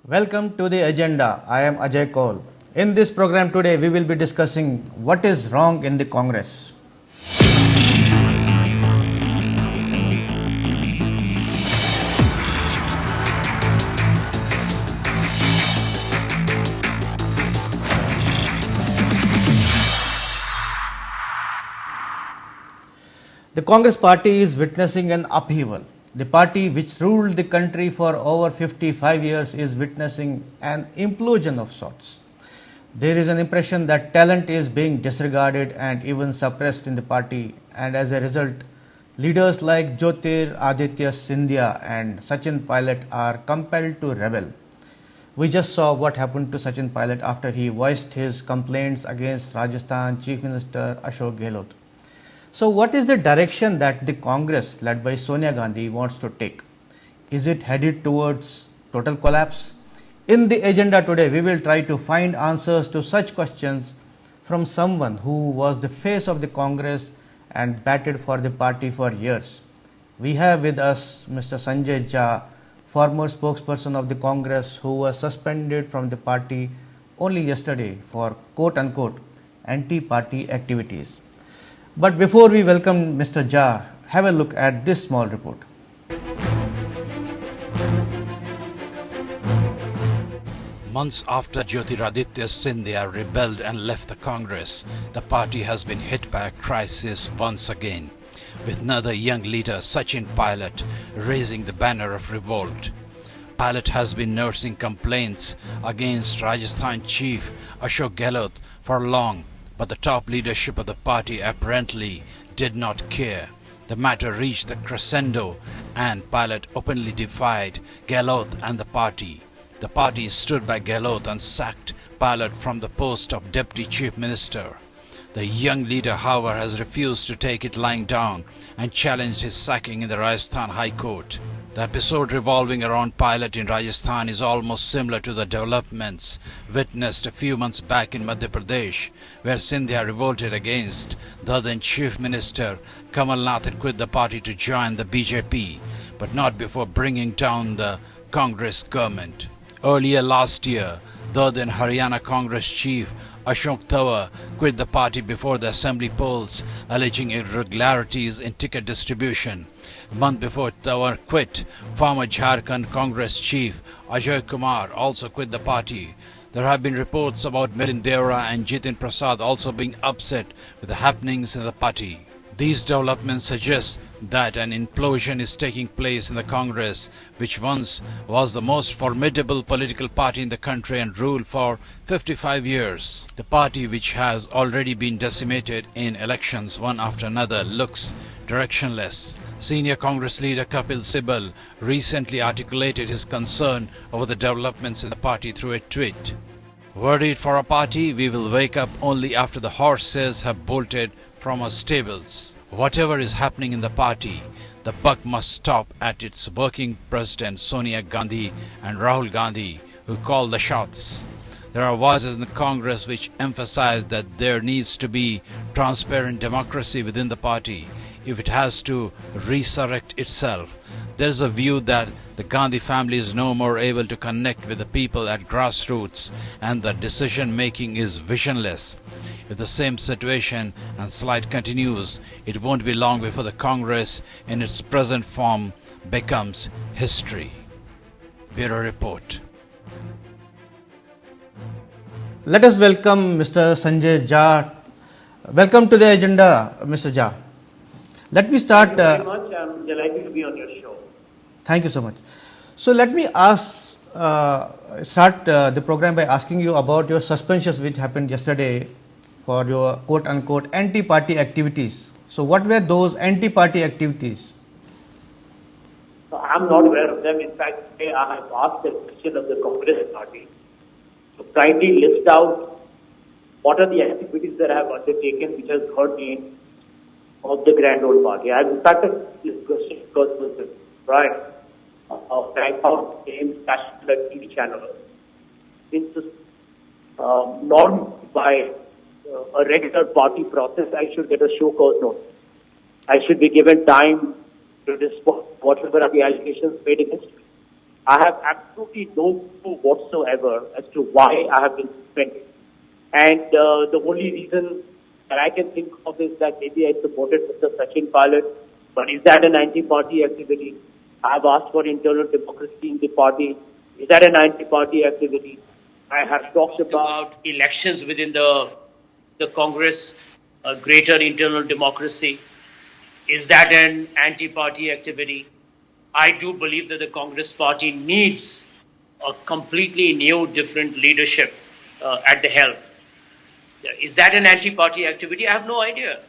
Welcome to the agenda. I am Ajay Kaul. In this program today, we will be discussing what is wrong in the Congress. The Congress party is witnessing an upheaval. The party which ruled the country for over 55 years is witnessing an implosion of sorts. There is an impression that talent is being disregarded and even suppressed in the party, and as a result, leaders like Jyotir Aditya Scindia and Sachin Pilot are compelled to rebel. We just saw what happened to Sachin Pilot after he voiced his complaints against Rajasthan Chief Minister Ashok Gehlot. So, what is the direction that the Congress, led by Sonia Gandhi, wants to take? Is it headed towards total collapse? In the agenda today, we will try to find answers to such questions from someone who was the face of the Congress and batted for the party for years. We have with us Mr. Sanjay Jha, former spokesperson of the Congress, who was suspended from the party only yesterday for quote unquote anti-party activities. But before we welcome Mr. Jha, have a look at this small report. Months after Jyotiraditya Scindia rebelled and left the Congress, the party has been hit by a crisis once again, with another young leader, Sachin Pilot, raising the banner of revolt. Pilot has been nursing complaints against Rajasthan Chief Ashok Gehlot for long, but the top leadership of the party apparently did not care. The matter reached the crescendo and Pilot openly defied Gehlot and the party. The party stood by Gehlot and sacked Pilot from the post of Deputy Chief Minister. The young leader, however, has refused to take it lying down and challenged his sacking in the Rajasthan High Court. The episode revolving around Pilot in Rajasthan is almost similar to the developments witnessed a few months back in Madhya Pradesh, where Scindia revolted against the then Chief Minister Kamal Nath and quit the party to join the BJP, but not before bringing down the Congress government. Earlier last year, the then Haryana Congress Chief Ashok Thawa quit the party before the assembly polls, alleging irregularities in ticket distribution. A month before Thawa quit, former Jharkhand Congress Chief Ajay Kumar also quit the party. There have been reports about Milind Deora and Jitin Prasad also being upset with the happenings in the party. These developments suggest that an implosion is taking place in the Congress, which once was the most formidable political party in the country and ruled for 55 years. The party, which has already been decimated in elections one after another, looks directionless. Senior Congress leader Kapil Sibal recently articulated his concern over the developments in the party through a tweet. Were it for a party, we will wake up only after the horses have bolted from our stables. Whatever is happening in the party, the buck must stop at its working president Sonia Gandhi and Rahul Gandhi, who call the shots. There are voices in the Congress which emphasize that there needs to be transparent democracy within the party if it has to resurrect itself. There is a view that the Gandhi family is no more able to connect with the people at grassroots and that decision making is visionless. If the same situation and slide continues, it won't be long before the Congress in its present form becomes history. Bureau Report. Let us welcome Mr. Sanjay Jha. Welcome to the agenda, Mr. Jha. Let me start. Thank you very much. I'm delighted to be on your show. Thank you so much. So let me start the program by asking you about your suspensions which happened yesterday for your quote unquote anti-party activities. So what were those anti-party activities? I'm not aware of them. In fact, today I have asked the question of the Congress party to kindly list out what are the activities that I have undertaken which has hurt me of the grand old party. I have started this question because it was right of time out games, national TV channel. It's not by a regular party process. I should get a show cause notice. I should be given time to respond whatever are the allegations made against me. I have absolutely no clue whatsoever as to why I have been suspended. And the only reason that I can think of is that maybe I supported Mr. Sachin Pilot, but is that an anti-party activity? I have asked for internal democracy in the party. Is that an anti-party activity? I have talked about elections within the Congress, greater internal democracy. Is that an anti-party activity? I do believe that the Congress party needs a completely new, different leadership at the helm. Is that an anti-party activity? I have no idea.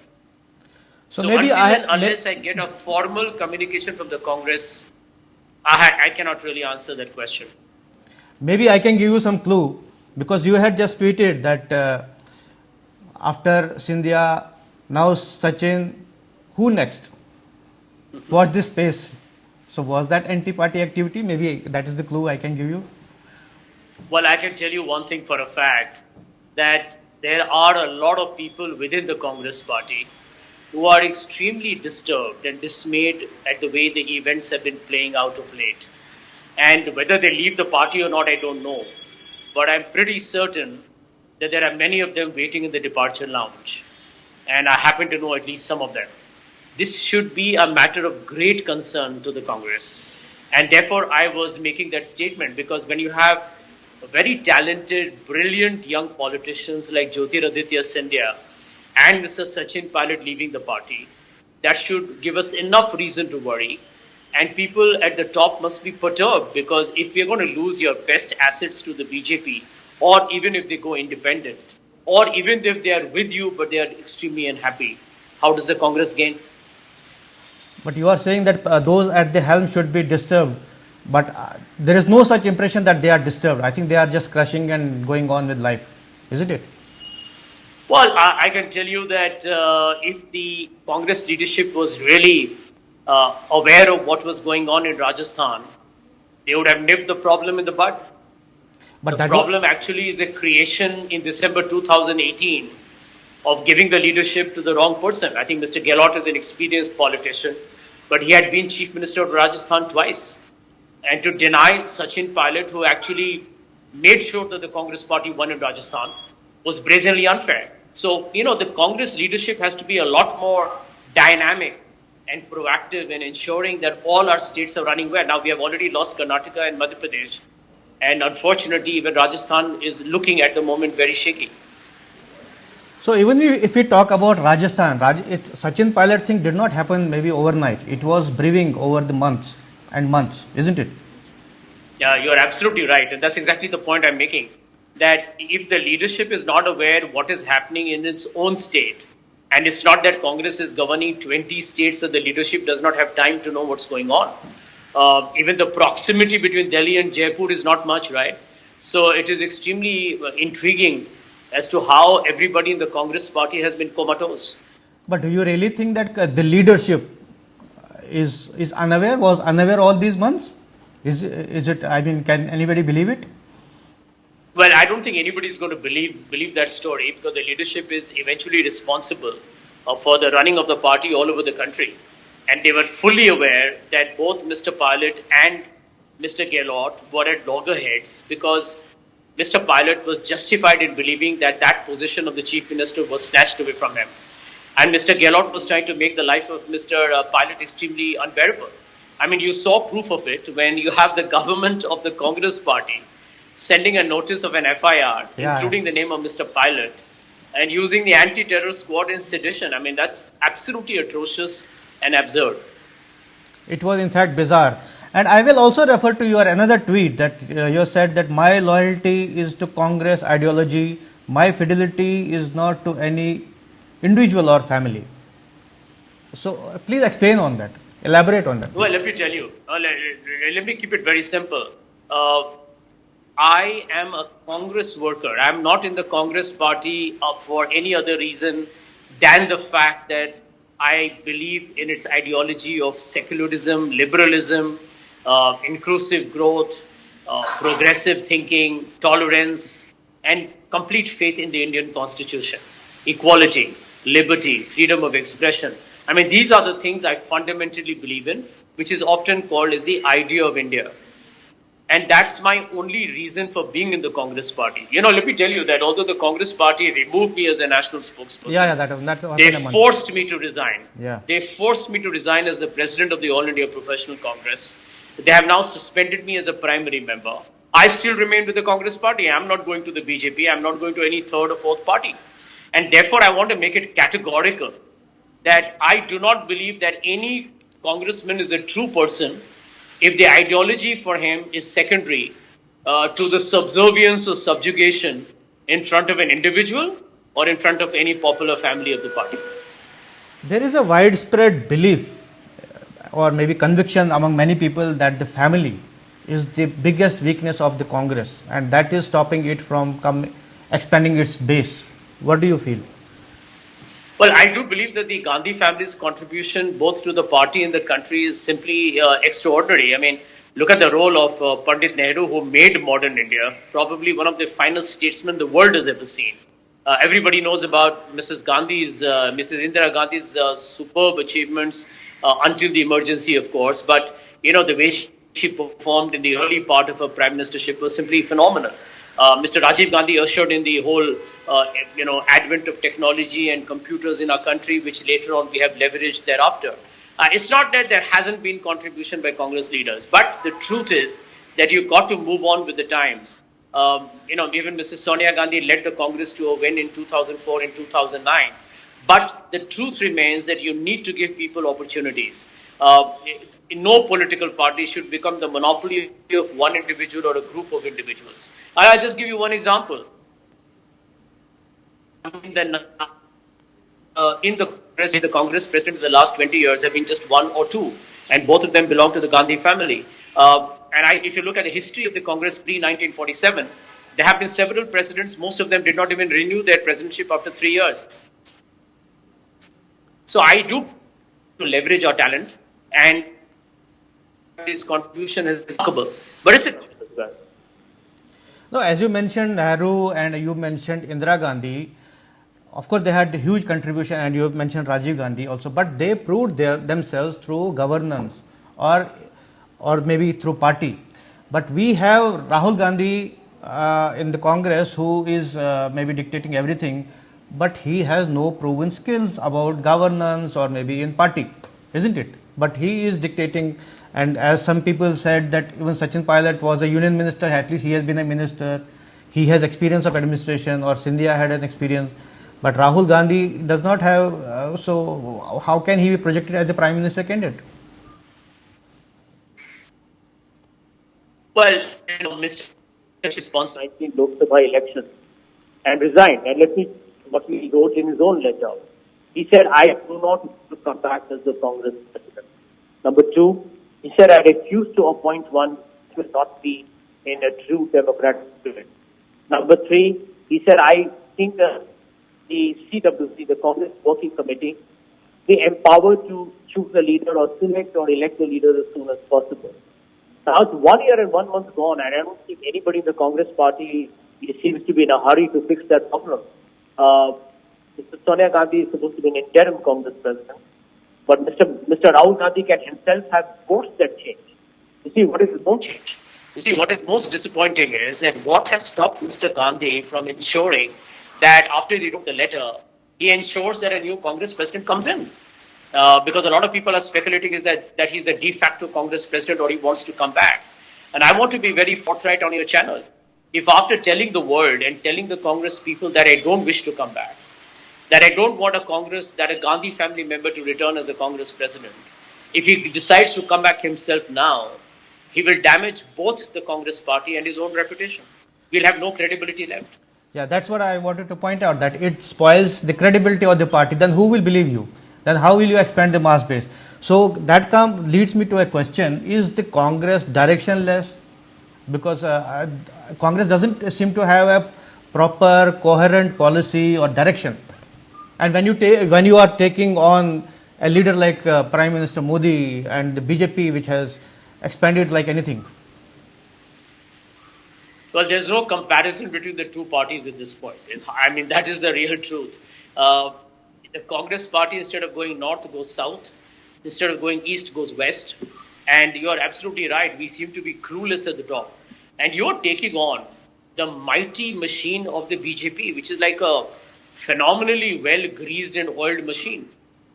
So maybe unless I get a formal communication from the Congress, I cannot really answer that question. Maybe I can give you some clue, because you had just tweeted that after Scindia, now Sachin, who next? Watch this space. So was that anti-party activity? Maybe that is the clue I can give you. Well, I can tell you one thing for a fact, that there are a lot of people within the Congress party who are extremely disturbed and dismayed at the way the events have been playing out of late. And whether they leave the party or not, I don't know. But I'm pretty certain that there are many of them waiting in the departure lounge. And I happen to know at least some of them. This should be a matter of great concern to the Congress. And therefore, I was making that statement, because when you have very talented, brilliant young politicians like Jyotiraditya Scindia and Mr. Sachin Pilot leaving the party, that should give us enough reason to worry. And people at the top must be perturbed, because if you're going to lose your best assets to the BJP, or even if they go independent, or even if they are with you but they are extremely unhappy, how does the Congress gain? But you are saying that those at the helm should be disturbed, but there is no such impression that they are disturbed. I think they are just crushing and going on with life, isn't it? Well, I can tell you that if the Congress leadership was really aware of what was going on in Rajasthan, they would have nipped the problem in the bud. But the problem actually is a creation in December 2018 of giving the leadership to the wrong person. I think Mr. Gehlot is an experienced politician, but he had been Chief Minister of Rajasthan twice. And to deny Sachin Pilot, who actually made sure that the Congress party won in Rajasthan, was brazenly unfair. So, the Congress leadership has to be a lot more dynamic and proactive in ensuring that all our states are running well. Now, we have already lost Karnataka and Madhya Pradesh. And unfortunately, even Rajasthan is looking at the moment very shaky. So even if we talk about Rajasthan, Sachin Pilot thing did not happen maybe overnight. It was brewing over the months and months, isn't it? Yeah, you are absolutely right. And that's exactly the point I'm making. That if the leadership is not aware what is happening in its own state, and it's not that Congress is governing 20 states, so the leadership does not have time to know what's going on. Even the proximity between Delhi and Jaipur is not much, right? So it is extremely intriguing as to how everybody in the Congress party has been comatose. But do you really think that the leadership is unaware, was unaware all these months? Is it, I mean, can anybody believe it? Well, I don't think anybody is going to believe that story, because the leadership is eventually responsible for the running of the party all over the country. And they were fully aware that both Mr. Pilot and Mr. Gehlot were at loggerheads, because Mr. Pilot was justified in believing that that position of the Chief Minister was snatched away from him. And Mr. Gehlot was trying to make the life of Mr. Pilot extremely unbearable. I mean, you saw proof of it when you have the government of the Congress party sending a notice of an FIR, including the name of Mr. Pilot, and using the anti-terror squad in sedition. I mean, that's absolutely atrocious and absurd. It was in fact bizarre. And I will also refer to your another tweet that you said that my loyalty is to Congress ideology, my fidelity is not to any individual or family. So please explain on that, elaborate on that. Well, let me tell you, let me keep it very simple. I am a Congress worker. I am not in the Congress party for any other reason than the fact that I believe in its ideology of secularism, liberalism, inclusive growth, progressive thinking, tolerance, and complete faith in the Indian Constitution. Equality, liberty, freedom of expression. I mean, these are the things I fundamentally believe in, which is often called as the idea of India. And that's my only reason for being in the Congress party. Let me tell you that although the Congress party removed me as a national spokesperson, that's they forced me to resign. Yeah. They forced me to resign as the president of the All India Professional Congress. They have now suspended me as a primary member. I still remain with the Congress party. I'm not going to the BJP. I'm not going to any third or fourth party. And therefore, I want to make it categorical that I do not believe that any congressman is a true person if the ideology for him is secondary to the subservience or subjugation in front of an individual or in front of any popular family of the party. There is a widespread belief or maybe conviction among many people that the family is the biggest weakness of the Congress and that is stopping it from expanding its base. What do you feel? Well, I do believe that the Gandhi family's contribution both to the party and the country is simply extraordinary. I mean, look at the role of Pandit Nehru, who made modern India, probably one of the finest statesmen the world has ever seen. Everybody knows about Mrs. Indira Gandhi's superb achievements until the emergency, of course. But, the way she performed in the early part of her prime ministership was simply phenomenal. Mr. Rajiv Gandhi ushered in the whole, advent of technology and computers in our country, which later on we have leveraged thereafter. It's not that there hasn't been contribution by Congress leaders, but the truth is that you've got to move on with the times. Even Mrs. Sonia Gandhi led the Congress to a win in 2004 and 2009. But the truth remains that you need to give people opportunities. No political party should become the monopoly of one individual or a group of individuals. I'll just give you one example. In the Congress president of the last 20 years have been just one or two, and both of them belong to the Gandhi family. If you look at the history of the Congress pre-1947, there have been several presidents. Most of them did not even renew their presidentship after 3 years. So I do to leverage our talent, and his contribution is remarkable. But is it? No, as you mentioned Nehru and you mentioned Indira Gandhi, of course they had a huge contribution, and you have mentioned Rajiv Gandhi also, but they proved themselves through governance or maybe through party. But we have Rahul Gandhi in the Congress who is maybe dictating everything, but he has no proven skills about governance or maybe in party, isn't it? But he is dictating, and as some people said that even Sachin Pilot was a union minister, at least he has been a minister, he has experience of administration, or Scindia had an experience, but Rahul Gandhi does not have, so how can he be projected as the prime minister candidate? Well, Mr. Response 19 Lok Sabha elections and resigned. And let me, what he wrote in his own letter. He said, I do not want to come back as the Congress president. Number two, he said, I refuse to appoint one who will not be in a true democratic spirit. Number three, he said, I think that the CWC, the Congress Working Committee, be empowered to choose a leader or select or elect a leader as soon as possible. Now it's 1 year and 1 month gone, and I don't think anybody in the Congress party seems to be in a hurry to fix that problem. Mr. Sonia Gandhi is supposed to be an interim Congress president, but Mr. Rahul Gandhi can himself have forced that change. You see, what is most disappointing is that what has stopped Mr. Gandhi from ensuring that after he wrote the letter, he ensures that a new Congress president comes in. Because a lot of people are speculating is that he's the de facto Congress president or he wants to come back. And I want to be very forthright on your channel. If after telling the world and telling the Congress people that I don't wish to come back, that I don't want a Gandhi family member to return as a Congress president, if he decides to come back himself now, he will damage both the Congress party and his own reputation. We'll have no credibility left. Yeah, that's what I wanted to point out, that it spoils the credibility of the party. Then who will believe you? Then how will you expand the mass base? So that leads me to a question, is the Congress directionless? Because Congress doesn't seem to have a proper coherent policy or direction. And when you are taking on a leader like Prime Minister Modi and the BJP, which has expanded like anything. Well, there's no comparison between the two parties at this point. That is the real truth. The Congress party, instead of going north, goes south. Instead of going east, goes west. And you're absolutely right. We seem to be clueless at the top. And you're taking on the mighty machine of the BJP, which is like a phenomenally well greased and oiled machine.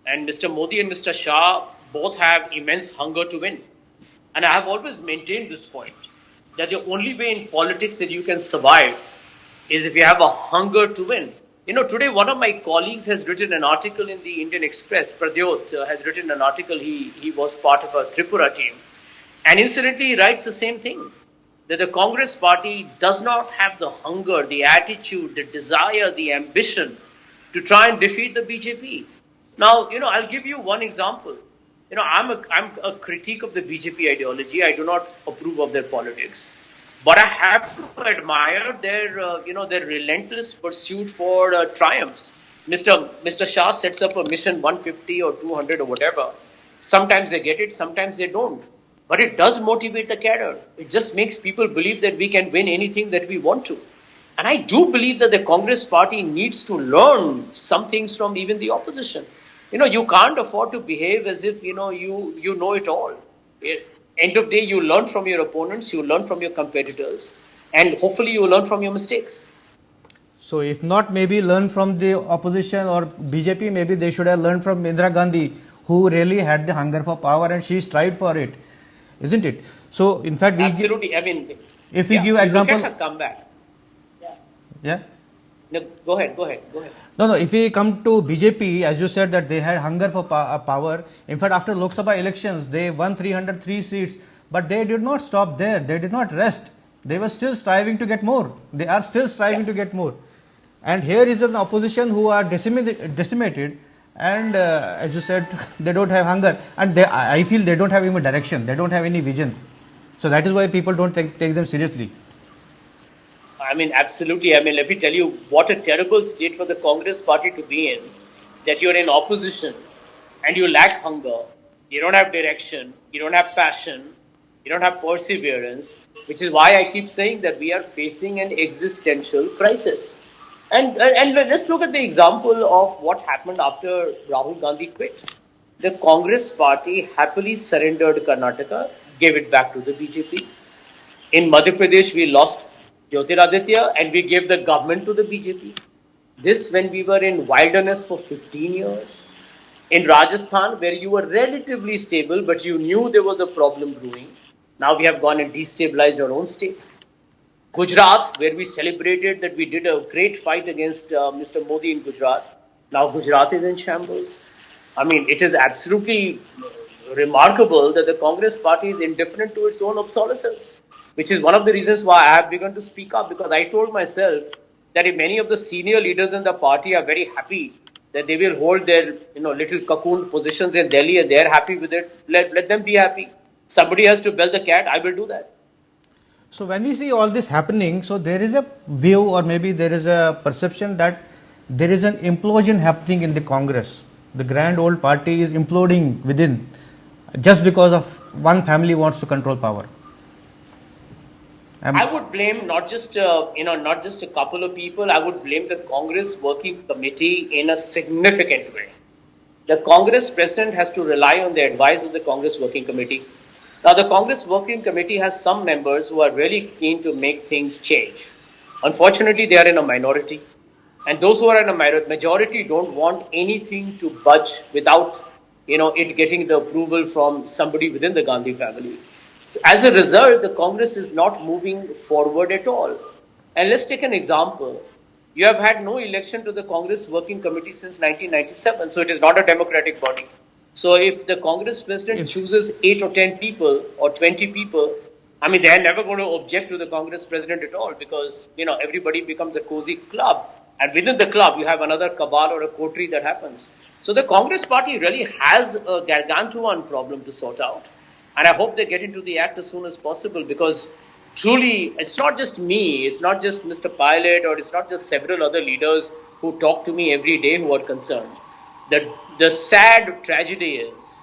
And Mr. Modi and Mr. Shah both have immense hunger to win. And I have always maintained this point that the only way in politics that you can survive is if you have a hunger to win. You know, today one of my colleagues has written an article in the Indian Express. Pradyot has written an article. He was part of a Tripura team. And incidentally, he writes the same thing, that the Congress party does not have the hunger, the attitude, the desire, the ambition to try and defeat the BJP. Now, you know, I'll give you one example. You know, I'm a critique of the BJP ideology. I do not approve of their politics. But I have to admire their, their relentless pursuit for triumphs. Mr. Shah sets up a mission 150 or 200 or whatever. Sometimes they get it, sometimes they don't. But it does motivate the cadre. It just makes people believe that we can win anything that we want to. And I do believe that the Congress party needs to learn some things from even the opposition. You know, you can't afford to behave as if, you know it all. End of day, you learn from your opponents, you learn from your competitors, and hopefully you learn from your mistakes. So if not maybe learn from the opposition or BJP, maybe they should have learned from Indira Gandhi, who really had the hunger for power and she strived for it, isn't it? So in fact, absolutely. I mean, if we give example, look at her comeback. Yeah. No, go ahead. No. If we come to BJP, as you said that they had hunger for power. In fact, after Lok Sabha elections, they won 303 seats, but they did not stop there. They did not rest. They were still striving to get more. They are still striving to get more. And here is an opposition who are decimated, and as you said, they don't have hunger, and I feel they don't have even direction. They don't have any vision. So that is why people don't take them seriously. I mean, absolutely. I mean, let me tell you what a terrible state for the Congress party to be in, that you're in opposition and you lack hunger, you don't have direction, you don't have passion, you don't have perseverance, which is why I keep saying that we are facing an existential crisis. And let's look at the example of what happened after Rahul Gandhi quit. The Congress party happily surrendered Karnataka, gave it back to the BJP. In Madhya Pradesh, we lost Jyotiraditya and we gave the government to the BJP. This when we were in wilderness for 15 years. In Rajasthan, where you were relatively stable, but you knew there was a problem brewing. Now we have gone and destabilized our own state. Gujarat, where we celebrated that we did a great fight against Mr. Modi in Gujarat. Now Gujarat is in shambles. I mean, it is absolutely remarkable that the Congress party is indifferent to its own obsolescence, which is one of the reasons why I have begun to speak up, because I told myself that if many of the senior leaders in the party are very happy that they will hold their little cocoon positions in Delhi and they are happy with it, let them be happy. Somebody has to bell the cat, I will do that. So when we see all this happening, so there is a view or maybe there is a perception that there is an implosion happening in the Congress. The grand old party is imploding within just because of one family wants to control power. I would blame not just a couple of people. I would blame the Congress Working Committee in a significant way. The Congress President has to rely on the advice of the Congress Working Committee. Now, the Congress Working Committee has some members who are really keen to make things change. Unfortunately, they are in a minority. And those who are in a majority don't want anything to budge without, it getting the approval from somebody within the Gandhi family. So as a result, the Congress is not moving forward at all. And let's take an example. You have had no election to the Congress Working Committee since 1997, so it is not a democratic body. So if the Congress President chooses 8 or 10 people or 20 people, I mean, they are never going to object to the Congress President at all because, everybody becomes a cozy club. And within the club, you have another cabal or a coterie that happens. So the Congress party really has a gargantuan problem to sort out. And I hope they get into the act as soon as possible because truly, it's not just me, it's not just Mr. Pilot or it's not just several other leaders who talk to me every day who are concerned. The sad tragedy is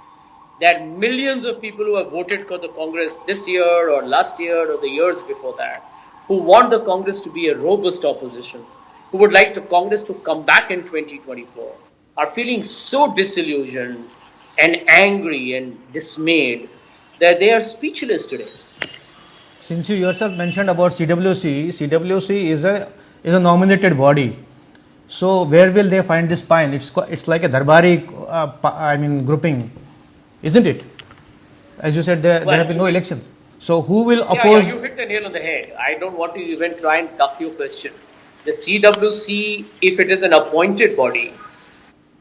that millions of people who have voted for the Congress this year or last year or the years before that, who want the Congress to be a robust opposition, who would like the Congress to come back in 2024, are feeling so disillusioned and angry and dismayed that they are speechless today. Since you yourself mentioned about CWC is a nominated body. So where will they find this spine? It's like a Darbari, grouping, isn't it? As you said, there have been no election. So who will oppose? Yeah, you hit the nail on the head. I don't want to even try and duck your question. The CWC, if it is an appointed body,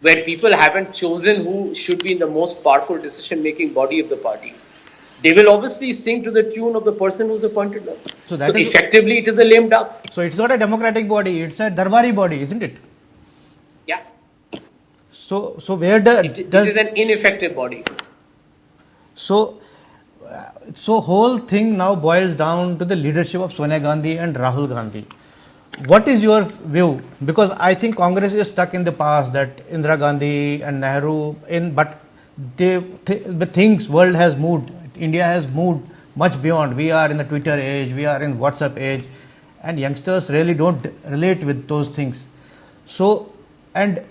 where people haven't chosen who should be in the most powerful decision-making body of the party, they will obviously sing to the tune of the person who's appointed them. So effectively, it is a lame duck. So it's not a democratic body; it's a Darbari body, isn't it? Yeah. So where does it is an ineffective body? So whole thing now boils down to the leadership of Sonia Gandhi and Rahul Gandhi. What is your view? Because I think Congress is stuck in the past that Indira Gandhi and Nehru but the things world has moved. India has moved much beyond. We are in the Twitter age, we are in WhatsApp age, and youngsters really don't relate with those things. So, and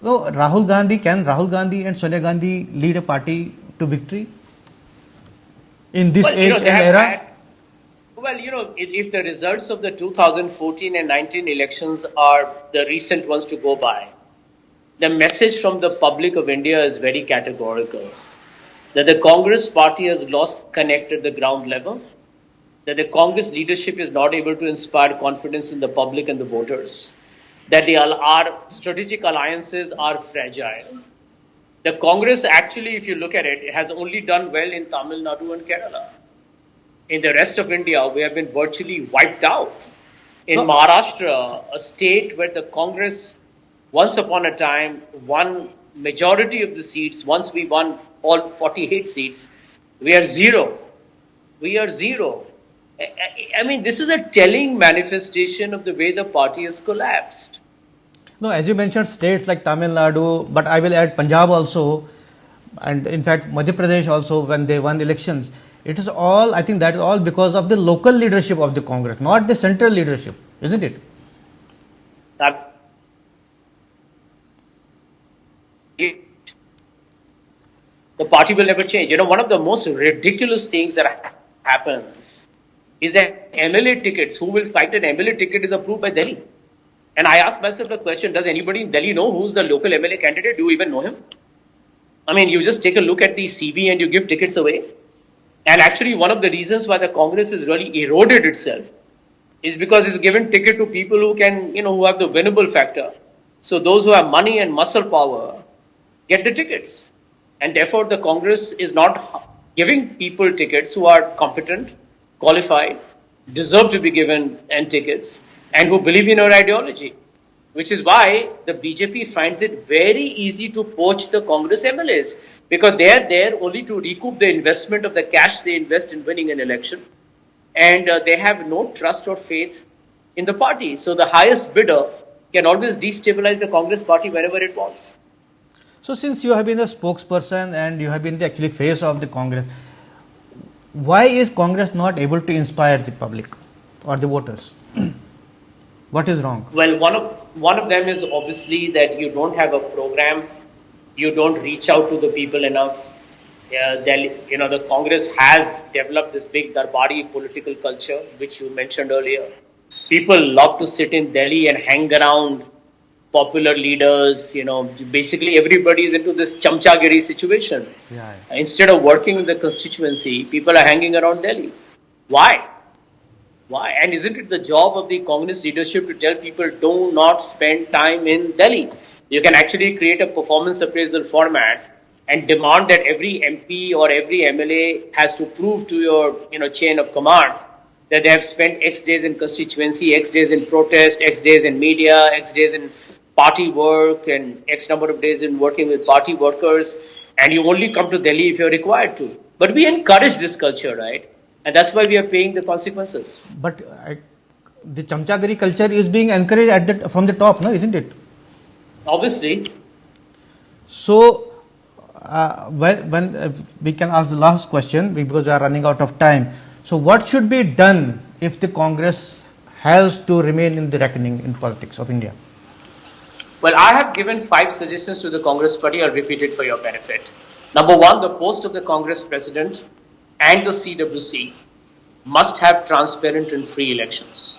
Rahul Gandhi and Sonia Gandhi lead a party to victory in this age and era? If the results of the 2014 and 19 elections are the recent ones to go by, the message from the public of India is very categorical. That the Congress party has lost connect at the ground level, that the Congress leadership is not able to inspire confidence in the public and the voters, that our strategic alliances are fragile. The Congress actually, if you look at it, has only done well in Tamil Nadu and Kerala. In the rest of India, we have been virtually wiped out. In Maharashtra, a state where the Congress, once upon a time, won majority of the seats, once we won all 48 seats, we are zero. We are zero. I mean, this is a telling manifestation of the way the party has collapsed. No, as you mentioned, states like Tamil Nadu, but I will add Punjab also, and in fact Madhya Pradesh also, when they won elections. It is all, I think that is all because of the local leadership of the Congress, not the central leadership, isn't it? The party will never change. One of the most ridiculous things that happens is that MLA tickets, who will fight an MLA ticket, is approved by Delhi. And I ask myself the question, does anybody in Delhi know who's the local MLA candidate? Do you even know him? I mean, you just take a look at the CV and you give tickets away. And actually, one of the reasons why the Congress has really eroded itself is because it's given ticket to people who can, who have the winnable factor. So those who have money and muscle power get the tickets. And therefore, the Congress is not giving people tickets who are competent, qualified, deserve to be given tickets, and who believe in our ideology. Which is why the BJP finds it very easy to poach the Congress MLAs. Because they are there only to recoup the investment of the cash they invest in winning an election. And they have no trust or faith in the party. So the highest bidder can always destabilize the Congress party whenever it wants. So since you have been a spokesperson and you have been the actually face of the Congress, why is Congress not able to inspire the public or the voters? What is wrong? Well, one of them is obviously that you don't have a program. You don't reach out to the people enough. The Congress has developed this big Darbari political culture, which you mentioned earlier. People love to sit in Delhi and hang around popular leaders. Basically everybody is into this chamchagiri situation. Yeah. Instead of working with the constituency, people are hanging around Delhi. Why? And isn't it the job of the Congress leadership to tell people do not spend time in Delhi? You can actually create a performance appraisal format and demand that every MP or every MLA has to prove to your chain of command that they have spent X days in constituency, X days in protest, X days in media, X days in party work, and X number of days in working with party workers, and you only come to Delhi if you're required to. But we encourage this culture, right? And that's why we are paying the consequences. But the chamchagiri culture is being encouraged from the top, no, isn't it? Obviously. So, when we can ask the last question because we are running out of time. So, what should be done if the Congress has to remain in the reckoning in politics of India? Well, I have given 5 suggestions to the Congress party. I'll repeat it for your benefit. Number 1, the post of the Congress president and the CWC must have transparent and free elections.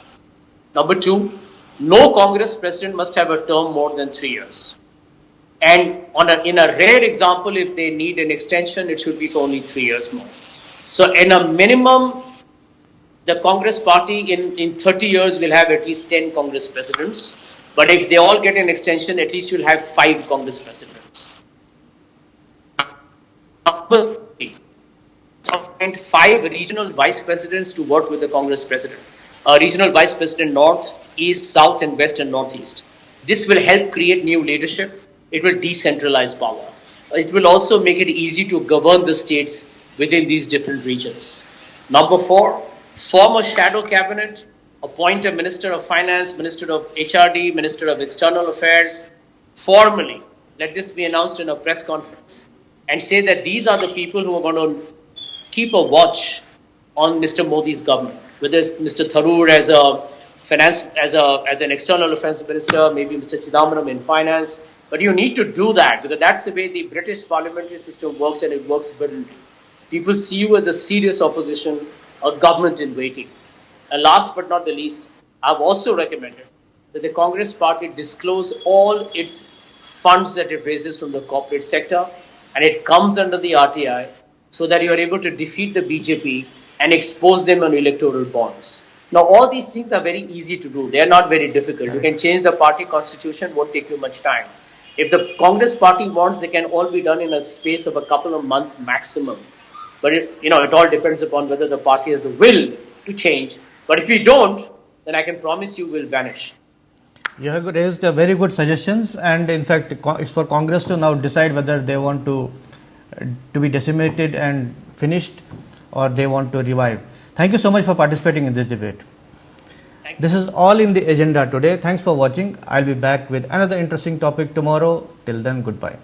Number two, no Congress president must have a term more than 3 years. And in a rare example, if they need an extension, it should be for only 3 years more. So in a minimum, the Congress party in 30 years will have at least 10 Congress presidents. But if they all get an extension, at least you'll have 5 Congress presidents. Number three, appoint 5 regional vice presidents to work with the Congress president. Regional vice president North, East, South, and West and Northeast. This will help create new leadership. It will decentralize power. It will also make it easy to govern the states within these different regions. Number 4, form a shadow cabinet, appoint a Minister of Finance, Minister of HRD, Minister of External Affairs, formally. Let this be announced in a press conference and say that these are the people who are going to keep a watch on Mr. Modi's government, whether it's Mr. Tharoor as a finance, as an external affairs minister, maybe Mr. Chidambaram in finance. But you need to do that because that's the way the British parliamentary system works, and it works brilliantly. People see you as a serious opposition, a government in waiting. And last but not the least, I've also recommended that the Congress party disclose all its funds that it raises from the corporate sector, and it comes under the RTI so that you are able to defeat the BJP and expose them on electoral bonds. Now, all these things are very easy to do. They are not very difficult. You can change the party constitution, won't take you much time. If the Congress party wants, they can all be done in a space of a couple of months maximum. But it all depends upon whether the party has the will to change. But if we don't, then I can promise you will vanish. You have raised very good suggestions, and in fact, it's for Congress to now decide whether they want to be decimated and finished, or they want to revive. Thank you so much for participating in this debate. This is all in the agenda today. Thanks for watching. I'll be back with another interesting topic tomorrow. Till then, goodbye.